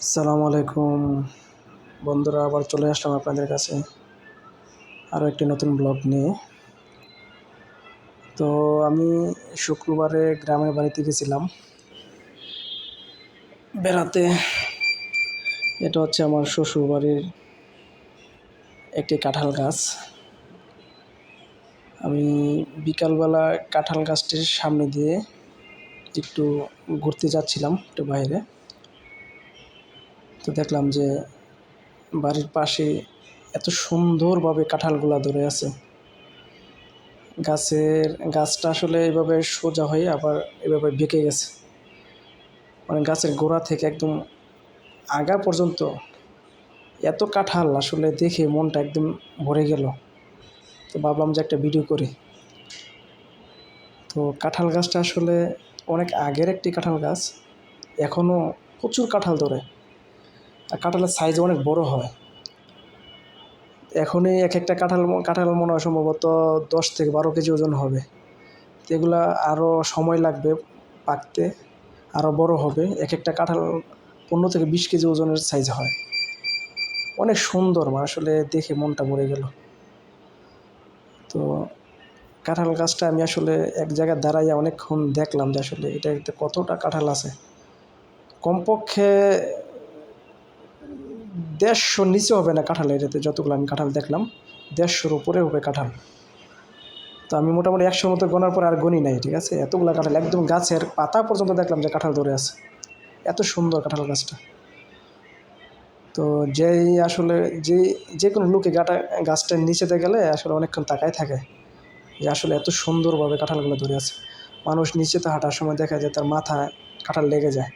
আসসালামু আলাইকুম বন্ধুরা, আবার চলে আসলাম আপনাদের কাছে আরও একটি নতুন ব্লগ নিয়ে। তো আমি শুক্রবারে গ্রামের বাড়িতে গেছিলাম বেড়াতে। এটা হচ্ছে আমার শ্বশুরবাড়ির একটি কাঁঠাল গাছ। আমি বিকালবেলা কাঁঠাল গাছটির সামনে দিয়ে একটু ঘুরতে যাচ্ছিলাম একটু বাইরে। তো দেখলাম যে বাড়ির পাশে এত সুন্দরভাবে কাঁঠালগুলা ধরে আছে। গাছটা আসলে এভাবে সোজা হয়ে আবার এভাবে বেঁকে গেছে, মানে গাছের গোড়া থেকে একদম আগা পর্যন্ত এত কাঁঠাল, আসলে দেখে মনটা একদম ভরে গেল। তো ভাবলাম যে একটা ভিডিও করি। তো কাঁঠাল গাছটা আসলে অনেক আগের একটি কাঁঠাল গাছ, এখনও প্রচুর কাঁঠাল ধরে, আর কাঁঠালের সাইজ অনেক বড় হয়। এখনই এক একটা কাঁঠাল মনে হয় সম্ভবত 10 থেকে 12 কেজি ওজন হবে। তো এগুলা আরও সময় লাগবে পাকতে, আরও বড় হবে। এক একটা কাঁঠাল 15 থেকে 20 কেজি ওজনের সাইজ হয়। অনেক সুন্দর, আসলে দেখে মনটা ভরে গেল। তো কাঁঠাল গাছটা আমি আসলে এক জায়গায় দাঁড়াইয়া অনেকক্ষণ দেখলাম যে আসলে এটাতে কতটা কাঁঠাল আছে। কমপক্ষে 150 নিচে হবে না কাঁঠাল, এটাতে যতগুলো আমি কাঁঠাল দেখলাম 150-র উপরে হবে কাঁঠাল। তো আমি মোটামুটি 100-র মতো গোনার পর আর গনি নাই, ঠিক আছে। এতগুলো কাঁঠাল একদম গাছের পাতা পর্যন্ত দেখলাম যে কাঁঠাল ধরে আছে। এত সুন্দর কাঁঠাল গাছটা। তো যে কোনো লোকে গাছটার নিচেতে গেলে আসলে অনেকক্ষণ তাকায় থাকে যে আসলে এত সুন্দরভাবে কাঁঠালগুলো ধরে আছে। মানুষ নিচেতে হাঁটার সময় দেখা যায় তার মাথায় কাঁঠাল লেগে যায়,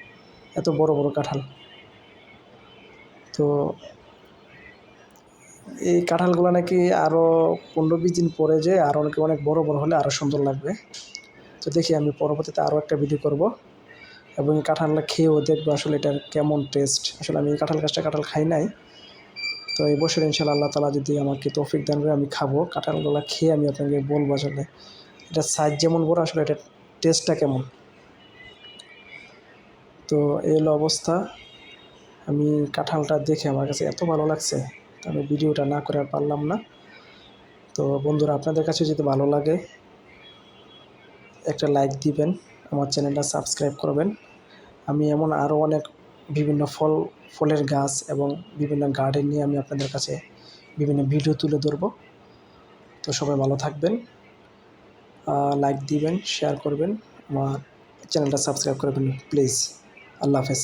এত বড় বড় কাঁঠাল। তো এই কাঁঠালগুলো নাকি আরও 15-20 দিন পরে যে আরও অনেক বড় বড় হলে আরও সুন্দর লাগবে। তো দেখি আমি পরবর্তীতে আরও একটা ভিডিও করব এবং এই কাঁঠালটা খেয়েও দেখবো আসলে এটার কেমন টেস্ট। আসলে আমি এই কাঁঠাল খাই নাই। তো এই বছর ইনশাআল্লাহ আল্লাহ তাআলা যদি আমাকে তৌফিক দান করে আমি খাবো। কাঁঠালগুলো খেয়ে আমি আপনাকে বলবো আসলে এটার সাইজ যেমন বড়, আসলে এটার টেস্টটা কেমন। তো এই হলো অবস্থা। আমি কাঁঠালটা দেখে আমার কাছে এত ভালো লাগছে, আমি ভিডিওটা না করে আর পারলাম না। তো বন্ধুরা, আপনাদের কাছে যদি ভালো লাগে একটা লাইক দিবেন, আমার চ্যানেলটা সাবস্ক্রাইব করবেন। আমি এমন আরও অনেক বিভিন্ন ফলের গাছ এবং বিভিন্ন গার্ডেন নিয়ে আমি আপনাদের কাছে বিভিন্ন ভিডিও তুলে ধরবো। তো সবাই ভালো থাকবেন, লাইক দিবেন, শেয়ার করবেন, আমার চ্যানেলটা সাবস্ক্রাইব করবেন প্লিজ। আল্লাহ হাফেজ।